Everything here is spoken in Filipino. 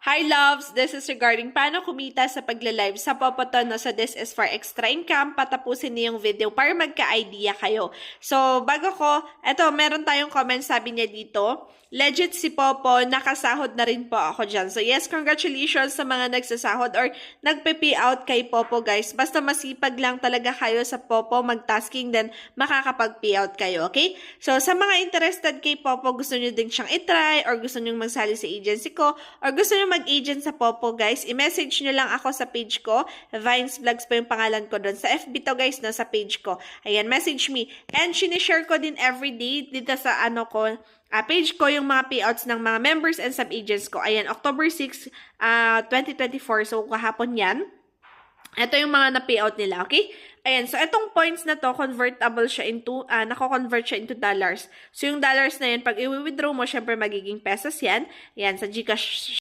Hi loves! This is regarding paano kumita sa pagla-live sa Popoton. No? So this is for extra income. Patapusin niyo yung video para magka-idea kayo. So bago ko, eto meron tayong comment, sabi niya dito, legit si Popo, nakasahod na rin po ako dyan. So yes, congratulations sa mga nagsasahod or nagpe-pay out kay Popo guys. Basta masipag lang talaga kayo sa Popo, mag-tasking, then makakapag-pay out kayo, okay? So sa mga interested kay Popo, gusto niyo din siyang itry or gusto niyo magsali sa agency ko or gusto niyo mag-agent sa Popo, guys, i-message nyo lang ako sa page ko. Vines Vlogs pa yung pangalan ko doon. Sa FB to, guys, na sa page ko. Ayan, message me. And sinishare ko din everyday dito sa page ko yung mga payouts ng mga members and sub-agents ko. Ayan, October 6, 2024. So, kahapon yan. Ito yung mga na-payout nila, okay? Ayan, so itong points na to, convertible siya into, nako-convert siya into dollars. So yung dollars na yan, pag i-withdraw mo, syempre magiging pesos yan. Ayan, sa GCash